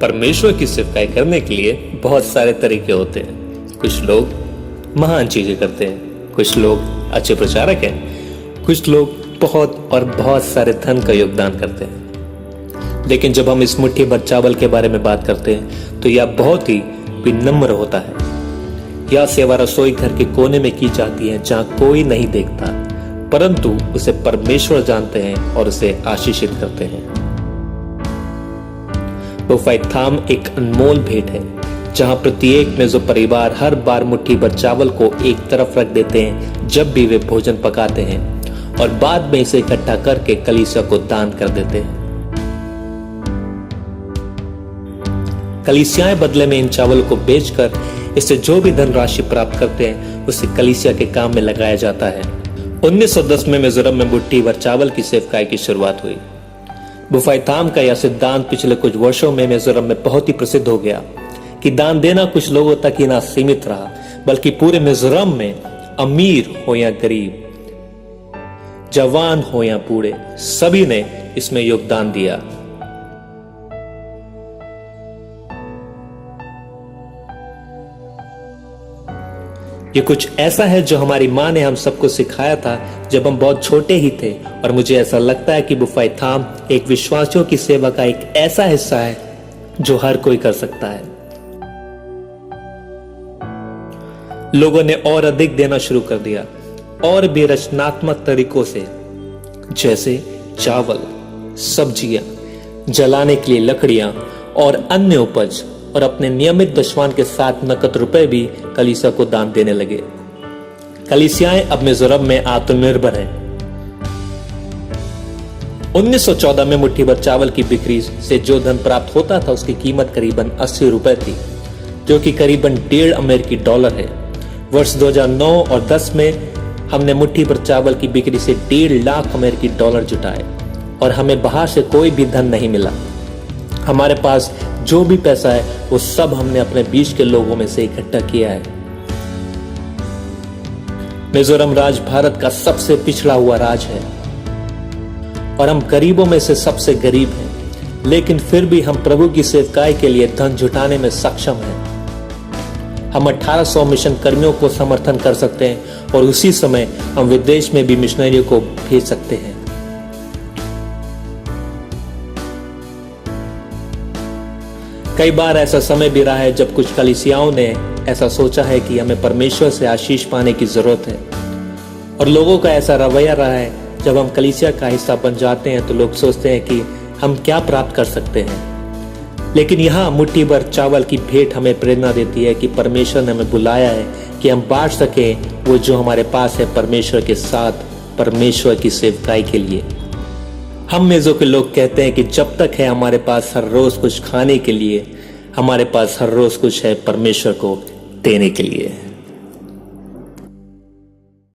परमेश्वर की सेवकाई करने के लिए बहुत सारे तरीके होते हैं। कुछ लोग महान चीजें करते हैं, कुछ लोग अच्छे प्रचारक हैं, कुछ लोग बहुत सारे धन का योगदान करते हैं। लेकिन जब हम इस मुट्ठी भर चावल के बारे में बात करते हैं तो यह बहुत ही विनम्र होता है। यह सेवा रसोई घर के कोने में की जाती है जहां कोई नहीं देखता, परंतु उसे परमेश्वर जानते हैं और उसे आशीषित करते हैं। बुफैथाम एक अनमोल भेंट है जहां प्रत्येक में जो परिवार हर बार मुट्ठी भर चावल को एक तरफ रख देते हैं जब भी वे भोजन पकाते हैं और बाद में इसे इकट्ठा करके कलीसिया को दान कर देते हैं। कलीसियाएं बदले में इन चावल को बेचकर इससे जो भी धनराशि प्राप्त करते हैं उसे कलीसिया के काम में लगाया जाता है। 1910 में मिजोरम में मुट्ठी भर चावल की सेवकाई की शुरुआत हुई। बुफैथाम का यह सिद्धांत पिछले कुछ वर्षों में मिजोरम में बहुत ही प्रसिद्ध हो गया कि दान देना कुछ लोगों तक ही ना सीमित रहा, बल्कि पूरे मिजोरम में अमीर हो या गरीब, जवान हो या बूढ़े, सभी ने इसमें योगदान दिया। ये कुछ ऐसा है जो हमारी माँ ने हम सबको सिखाया था जब हम बहुत छोटे ही थे, और मुझे ऐसा लगता है कि बुफैथाम एक विश्वासियों की सेवा का एक ऐसा हिस्सा है जो हर कोई कर सकता है। लोगों ने और अधिक देना शुरू कर दिया, और भी रचनात्मक तरीकों से, जैसे चावल, सब्जियां, जलाने के लिए लकड़ियां और अन्य उपज, और अपने नियमित दशवान के साथ नकद रुपए भी कलीसिया को दान देने लगे। कलीसियाएं अब मिजोरम में आत्मनिर्भर हैं। 1914 में मुट्ठी भर चावल की बिक्री से जो धन प्राप्त होता था उसकी कीमत करीबन 80 रुपए थी, जो कि करीबन $1.5 है। वर्ष 2009 और 10 में हमने मुट्ठी भर चावल की बिक्री से $1.5 जुटाए और हमें बाहर से कोई भी धन नहीं मिला। हमारे पास जो भी पैसा है वो सब हमने अपने बीच के लोगों में से इकट्ठा किया है। मिजोरम राज्य भारत का सबसे पिछड़ा हुआ राज्य है और हम गरीबों में से सबसे गरीब हैं, लेकिन फिर भी हम प्रभु की सेवकाई के लिए धन जुटाने में सक्षम हैं। हम 1800 मिशन कर्मियों को समर्थन कर सकते हैं और उसी समय हम विदेश में भी मिशनरियों को भेज सकते हैं। कई बार ऐसा समय भी रहा है जब कुछ कलीसियाओं ने ऐसा सोचा है कि हमें परमेश्वर से आशीष पाने की जरूरत है, और लोगों का ऐसा रवैया रहा है जब हम कलीसिया का हिस्सा बन जाते हैं तो लोग सोचते हैं कि हम क्या प्राप्त कर सकते हैं। लेकिन यहाँ मुट्ठी भर चावल की भेंट हमें प्रेरणा देती है कि परमेश्वर ने हमें बुलाया है कि हम बांट सकें वो जो हमारे पास है परमेश्वर के साथ, परमेश्वर की सेवकाई के लिए। हम मेजों के लोग कहते हैं कि जब तक है हमारे पास हर रोज कुछ खाने के लिए, हमारे पास हर रोज कुछ है परमेश्वर को देने के लिए।